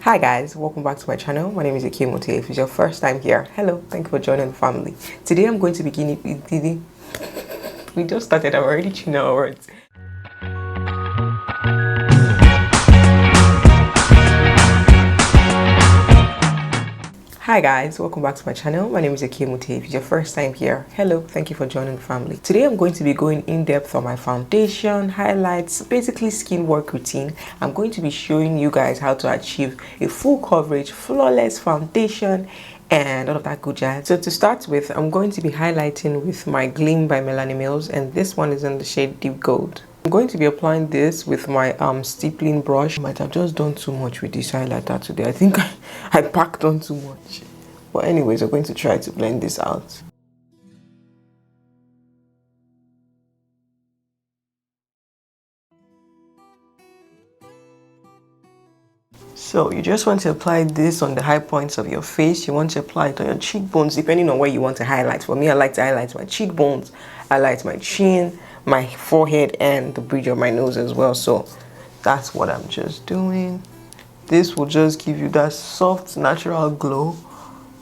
Hi guys, welcome back to my channel. My name is Okemute. If it's your first time here, hello, thank you for joining the family. Today I'm going to begin we just started, I'm already chewing our words. Hi guys, welcome back to my channel. My name is Okemute. If it's your first time here, hello, thank you for joining the family. Today I'm going to be going in depth on my foundation, highlights, basically skin work routine. I'm going to be showing you guys how to achieve a full coverage, flawless foundation and all of that good jazz. So to start with, I'm going to be highlighting with my Gleam by Milani Rose, and this one is in the shade Deep Gold. I'm going to be applying this with my stippling brush. I might have just done too much with this highlighter today. I think I packed on too much. But anyways, we're going to try to blend this out. So you just want to apply this on the high points of your face. You want to apply it on your cheekbones, depending on where you want to highlight. For me, I like to highlight my cheekbones, highlight my chin, my forehead, and the bridge of my nose as well. So that's what I'm just doing. This will just give you that soft, natural glow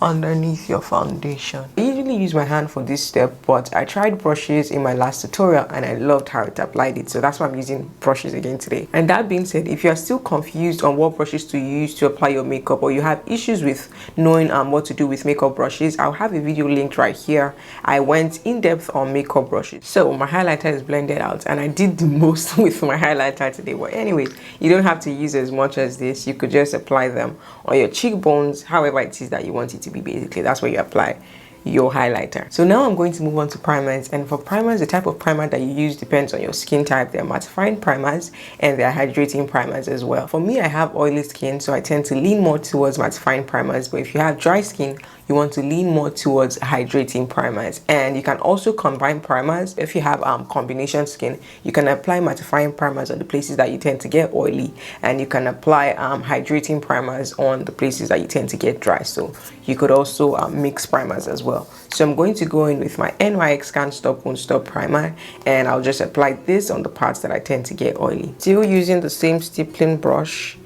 underneath your foundation. I usually use my hand for this step, but I tried brushes in my last tutorial and I loved how it applied it, so that's why I'm using brushes again today. And that being said, if you are still confused on what brushes to use to apply your makeup, or you have issues with knowing what to do with makeup brushes, I'll have a video linked right here. I went in depth on makeup brushes. So my highlighter is blended out and I did the most with my highlighter today. But anyways, you don't have to use as much as this. You could just apply them on your cheekbones, however it is that you want it to be. Basically, that's where you apply your highlighter. So now I'm going to move on to primers, and for primers, the type of primer that you use depends on your skin type. There are mattifying primers and there are hydrating primers as well. For me, I have oily skin, so I tend to lean more towards mattifying primers, but if you have dry skin, you want to lean more towards hydrating primers. And you can also combine primers. If you have combination skin, you can apply mattifying primers on the places that you tend to get oily, and you can apply hydrating primers on the places that you tend to get dry. So you could also mix primers as well. So I'm going to go in with my NYX Can't Stop Won't Stop primer, and I'll just apply this on the parts that I tend to get oily. Still using the same stippling brush.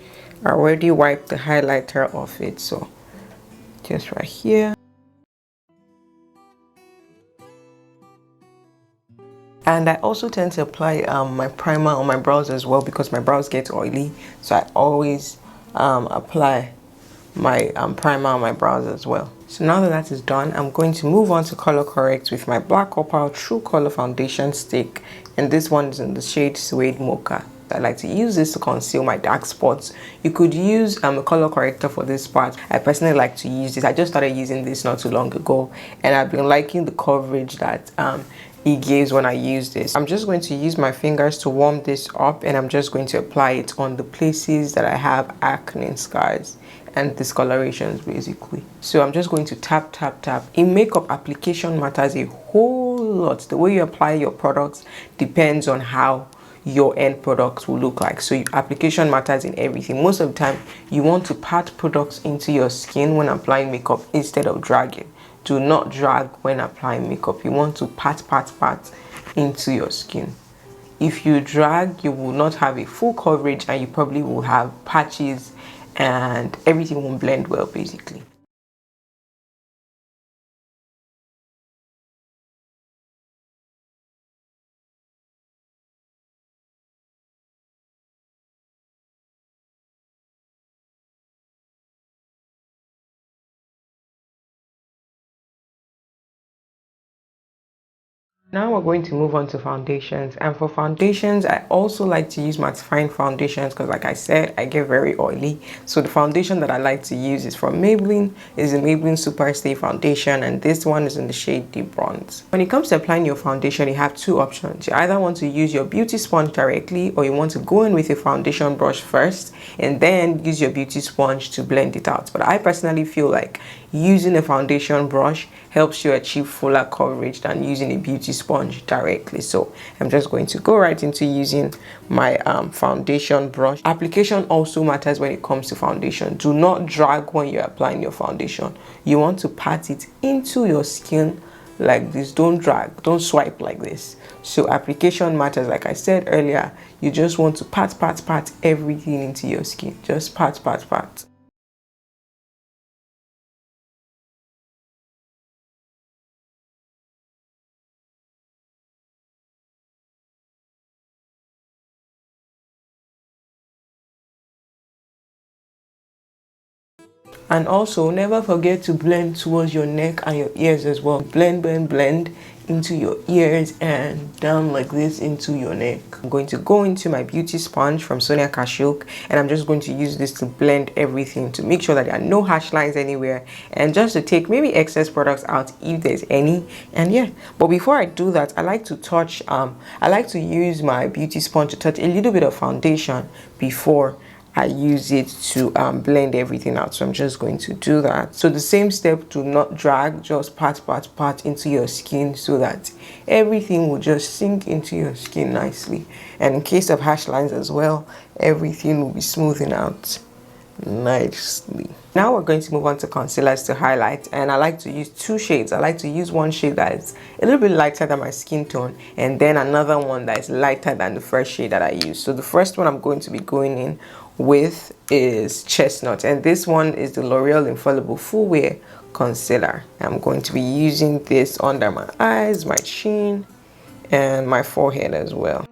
I already wiped the highlighter off it, so just right here. And I also tend to apply my primer on my brows as well, because my brows get oily, so I always apply my primer on my brows as well. So now that is done, I'm going to move on to color correct with my black opal true color foundation stick, and this one is in the shade Suede Mocha. I like to use this to conceal my dark spots. You could use a color corrector for this part. I personally like to use this. I just started using this not too long ago, and I've been liking the coverage that it gives when I use this. I'm just going to use my fingers to warm this up, and I'm just going to apply it on the places that I have acne scars and discolorations basically. So I'm just going to tap tap tap. In makeup, application matters a whole lot. The way you apply your products depends on how your end products will look like. So application matters in everything. Most of the time you want to pat products into your skin when applying makeup instead of dragging. Do not drag when applying makeup. You want to pat into your skin. If you drag, you will not have a full coverage, and you probably will have patches and everything won't blend well basically. Now we're going to move on to foundations, and for foundations I also like to use mattifying foundations because, like I said, I get very oily. So the foundation that I like to use is from Maybelline, is the Maybelline Superstay foundation, and this one is in the shade Deep Bronze. When it comes to applying your foundation, you have two options. You either want to use your beauty sponge directly, or you want to go in with a foundation brush first and then use your beauty sponge to blend it out. But I personally feel like using a foundation brush helps you achieve fuller coverage than using a beauty sponge directly. So I'm just going to go right into using my foundation brush. Application also matters when it comes to foundation. Do not drag when you're applying your foundation. You want to pat it into your skin like this. Don't drag, don't swipe like this. So application matters. Like I said earlier, you just want to pat everything into your skin. Just pat. And also never forget to blend towards your neck and your ears as well. Blend, blend, blend into your ears and down like this into your neck. I'm going to go into my beauty sponge from Sonia Kashuk, and I'm just going to use this to blend everything to make sure that there are no harsh lines anywhere, and just to take maybe excess products out if there's any. And yeah, but before I do that, I like to touch I like to use my beauty sponge to touch a little bit of foundation before I use it to blend everything out. So I'm just going to do that. So the same step, to not drag, just pat into your skin so that everything will just sink into your skin nicely. And in case of harsh lines as well, everything will be smoothing out nicely. Now we're going to move on to concealers to highlight, and I like to use two shades. I like to use one shade that is a little bit lighter than my skin tone, and then another one that is lighter than the first shade that I use. So the first one I'm going to be going in with is Chestnut, and this one is the L'Oreal Infallible Full Wear Concealer. I'm going to be using this under my eyes, my chin, and my forehead as well.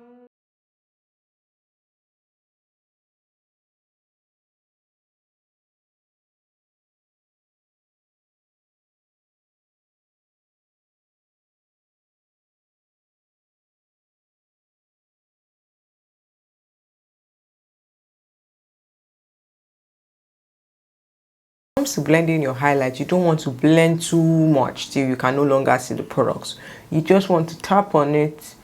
When it comes to blending your highlight, you don't want to blend too much till you can no longer see the products. You just want to tap on it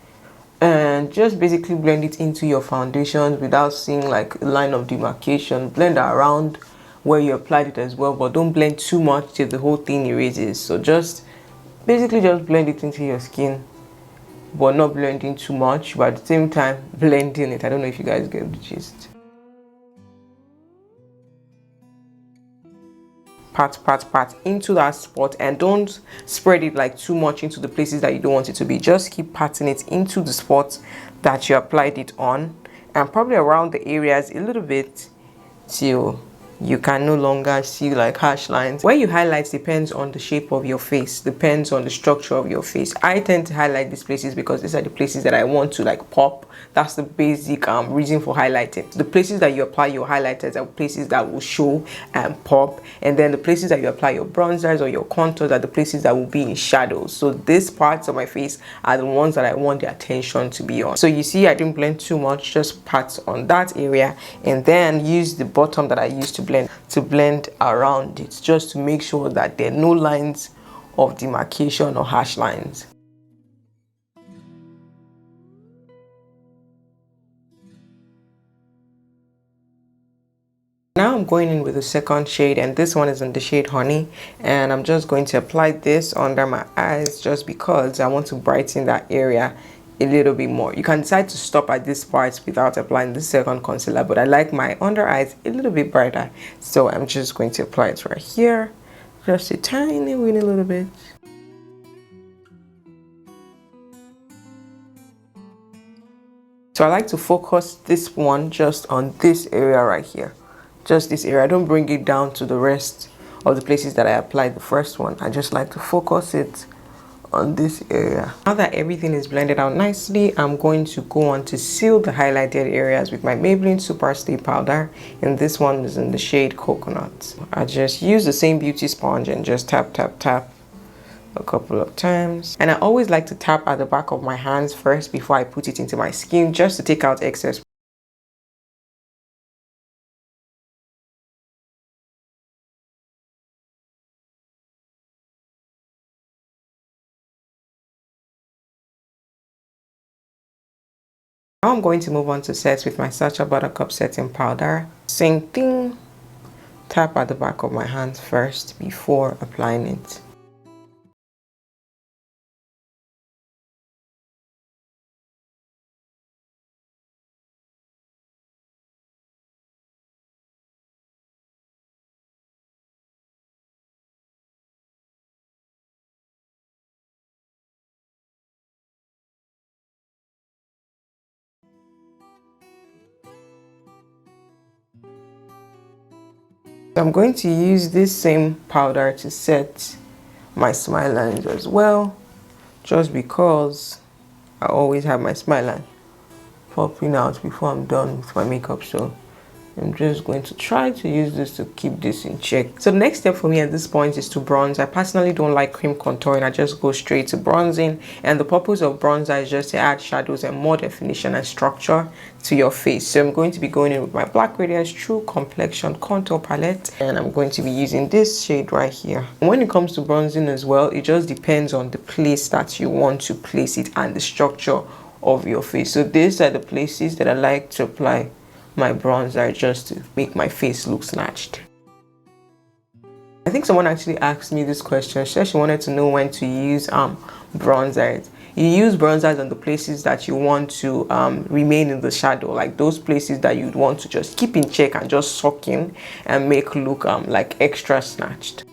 and just basically blend it into your foundation without seeing like a line of demarcation. Blend around where you applied it as well, but don't blend too much till the whole thing erases. So just basically just blend it into your skin, but not blending too much, but at the same time blending it. I don't know if you guys get the gist. Pat into that spot, and don't spread it like too much into the places that you don't want it to be. Just keep patting it into the spots that you applied it on, and probably around the areas a little bit till you can no longer see like harsh lines. Where you highlight depends on the shape of your face, depends on the structure of your face. I tend to highlight these places because these are the places that I want to like pop. That's the basic reason for highlighting. The places that you apply your highlighters are places that will show and pop, and then the places that you apply your bronzers or your contours are the places that will be in shadows. So these parts of my face are the ones that I want the attention to be on. So you see, I didn't blend too much, just pat on that area, and then use the bottom that I used to blend around it, just to make sure that there are no lines of demarcation or harsh lines. Now I'm going in with the second shade, and this one is in the shade Honey, and I'm just going to apply this under my eyes just because I want to brighten that area a little bit more. You can decide to stop at this part without applying the second concealer, but I like my under eyes a little bit brighter, so I'm just going to apply it right here, just a tiny little bit. So I like to focus this one just on this area right here, just this area. I don't bring it down to the rest of the places that I applied the first one. I just like to focus it on this area. Now that everything is blended out nicely, I'm going to go on to seal the highlighted areas with my Maybelline Superstay powder, and this one is in the shade Coconut. I just use the same beauty sponge and just tap a couple of times, and I always like to tap at the back of my hands first before I put it into my skin, just to take out excess. Now I'm going to move on to sets with my Sacha Buttercup setting powder. Same thing, tap at the back of my hands first before applying it. I'm going to use this same powder to set my smile lines as well, just because I always have my smile line popping out before I'm done with my makeup, so I'm just going to try to use this to keep this in check. So the next step for me at this point is to bronze. I personally don't like cream contouring. I just go straight to bronzing. And the purpose of bronzer is just to add shadows and more definition and structure to your face. So I'm going to be going in with my Black Radiance True Complexion Contour Palette. And I'm going to be using this shade right here. And when it comes to bronzing as well, it just depends on the place that you want to place it and the structure of your face. So these are the places that I like to apply my bronzer just to make my face look snatched. I think someone actually asked me this question. She wanted to know when to use bronzers. You use bronzers on the places that you want to remain in the shadow, like those places that you'd want to just keep in check and just suck in and make look like extra snatched.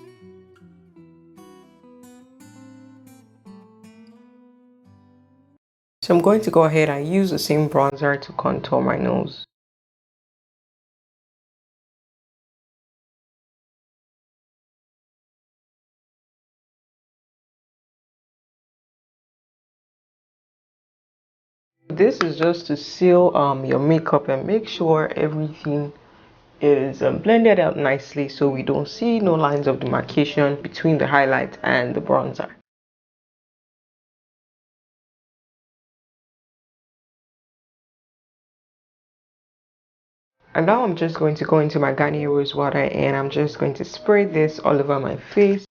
So I'm going to go ahead and use the same bronzer to contour my nose. This is just to seal your makeup and make sure everything is blended out nicely so we don't see no lines of demarcation between the highlight and the bronzer. And now I'm just going to go into my Garnier Rose Water and I'm just going to spray this all over my face.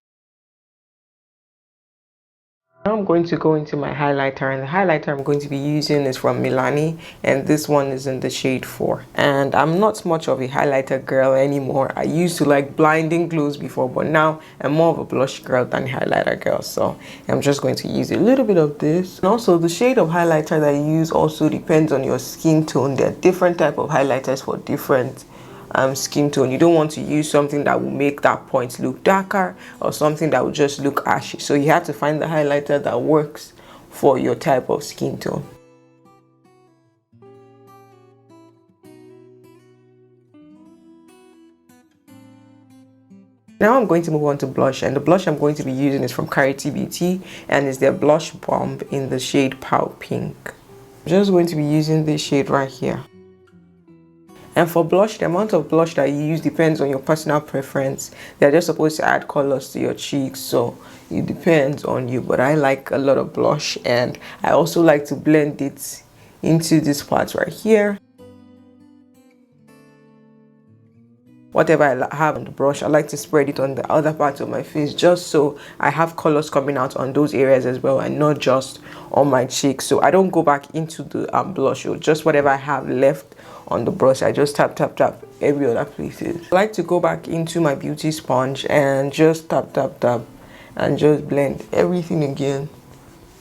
Now I'm going to go into my highlighter, and the highlighter I'm going to be using is from Milani, and this one is in the shade 4. And I'm not much of a highlighter girl anymore. I used to like blinding glows before, but now I'm more of a blush girl than highlighter girl. So I'm just going to use a little bit of this. And also the shade of highlighter that you use also depends on your skin tone. There are different type of highlighters for different skin tone. You don't want to use something that will make that point look darker or something that will just look ashy. So you have to find the highlighter that works for your type of skin tone. Now I'm going to move on to blush, and the blush I'm going to be using is from Carity Beauty and is their blush bomb in the shade Pale Pink. I'm just going to be using this shade right here. And for blush, the amount of blush that you use depends on your personal preference. They're just supposed to add colors to your cheeks, so it depends on you. But I like a lot of blush, and I also like to blend it into this part right here. Whatever I have on the brush, I like to spread it on the other parts of my face just so I have colors coming out on those areas as well and not just on my cheeks. So I don't go back into the blush, or just whatever I have left on the brush, I just tap every other places. I like to go back into my beauty sponge and just tap and just blend everything again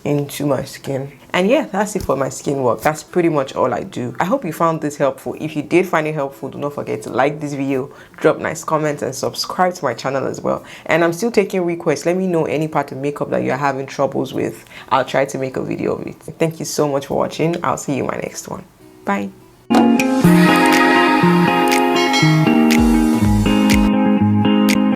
into my skin. And yeah, that's it for my skin work. That's pretty much all I do. I hope you found this helpful. If you did find it helpful, do not forget to like this video, drop nice comments, and subscribe to my channel as well. And I'm still taking requests. Let me know any part of makeup that you're having troubles with. I'll try to make a video of it. Thank you so much for watching. I'll see you in my next one. Bye.